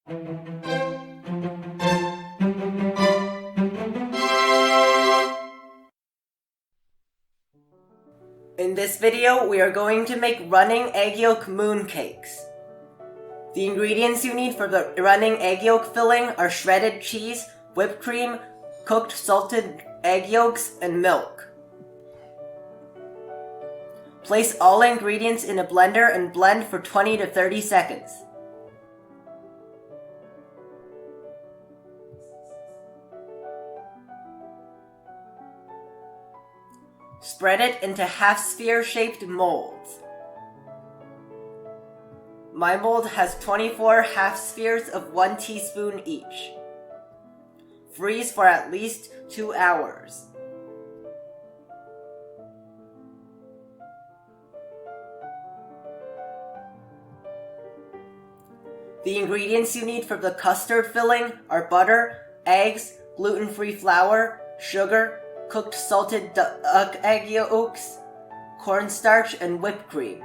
In this video, we are going to make running egg yolk mooncakes. The ingredients you need for the running egg yolk filling are shredded cheese, whipped cream, cooked salted egg yolks, and milk. Place all ingredients in a blender and blend for 20 to 30 seconds. Spread it into half-sphere-shaped molds. My mold has 24 half-spheres of 1 teaspoon each. Freeze for at least 2 hours. The ingredients you need for the custard filling are butter, eggs, gluten-free flour, sugar, cooked salted duck egg yolks, cornstarch, and whipped cream.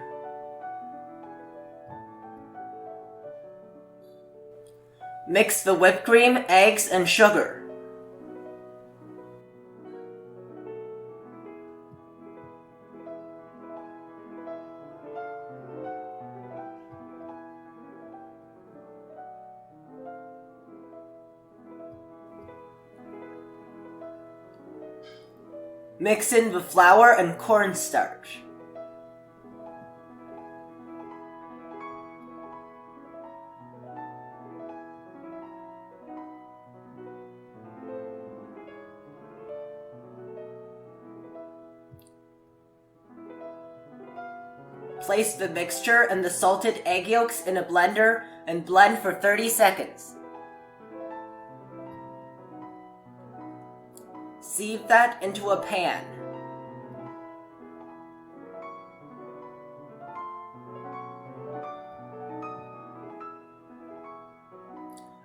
Mix the whipped cream, eggs, and sugar. Mix in the flour and cornstarch. Place the mixture and the salted egg yolks in a blender and blend for 30 seconds. Sieve that into a pan.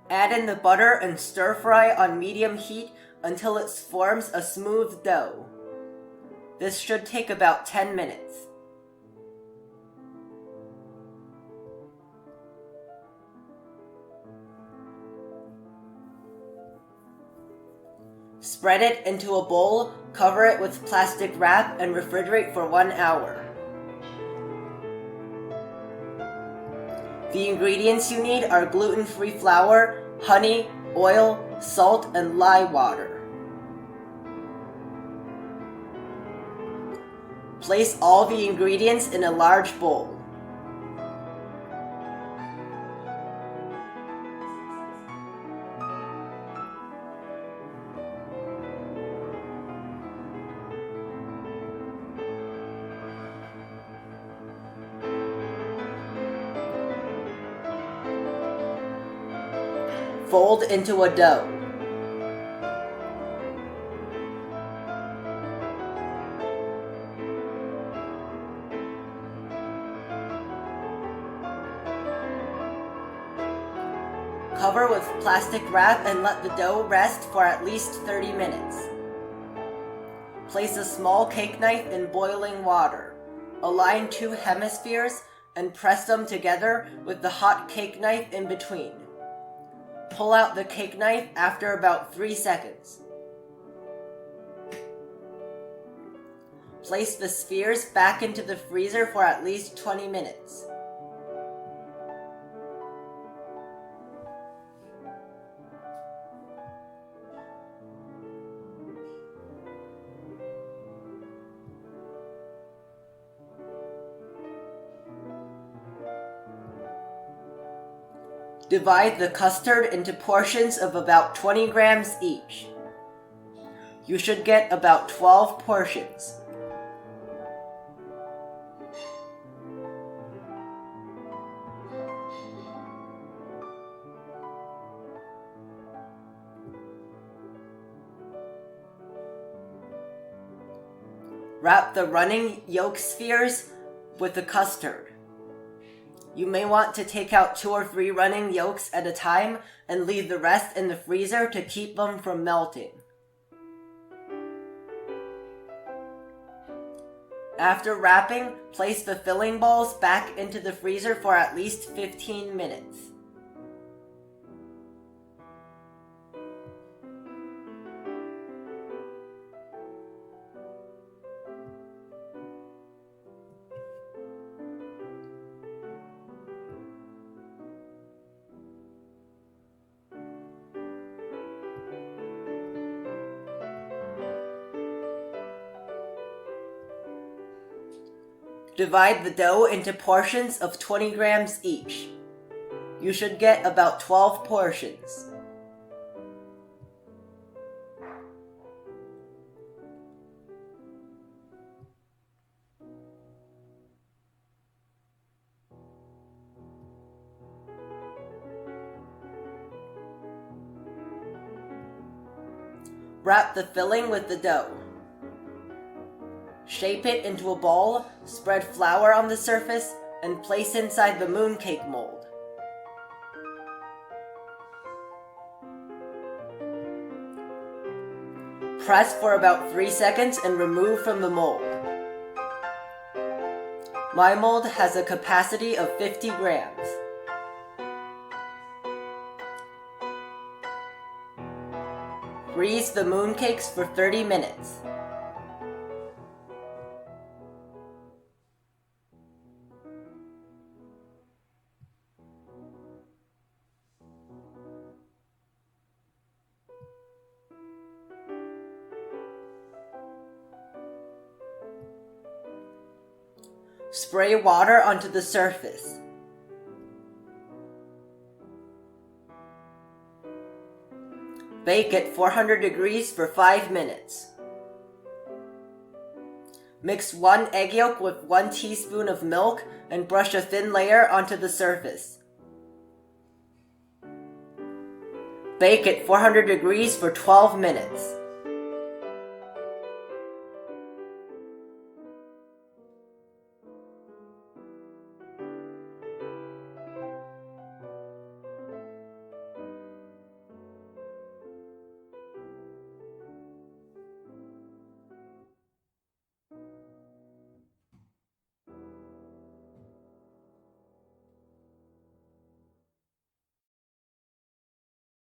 Add in the butter and stir fry on medium heat until it forms a smooth dough. This should take about 10 minutes. Spread it into a bowl, cover it with plastic wrap, and refrigerate for 1 hour. The ingredients you need are gluten-free flour, honey, oil, salt, and lye water. Place all the ingredients in a large bowl. Fold into a dough. Cover with plastic wrap and let the dough rest for at least 30 minutes. Place a small cake knife in boiling water. Align 2 hemispheres and press them together with the hot cake knife in between. Pull out the cake knife after about 3 seconds. Place the spheres back into the freezer for at least 20 minutes. Divide the custard into portions of about 20 grams each. You should get about 12 portions. Wrap the running yolk spheres with the custard. You may want to take out 2 or 3 running yolks at a time and leave the rest in the freezer to keep them from melting. After wrapping, place the filling balls back into the freezer for at least 15 minutes. Divide the dough into portions of 20 grams each. You should get about 12 portions. Wrap the filling with the dough. Shape it into a ball, spread flour on the surface, and place inside the mooncake mold. Press for about 3 seconds and remove from the mold. My mold has a capacity of 50 grams. Grease the mooncakes for 30 minutes. Spray water onto the surface. Bake at 400 degrees for 5 minutes. Mix 1 egg yolk with 1 teaspoon of milk and brush a thin layer onto the surface. Bake at 400 degrees for 12 minutes.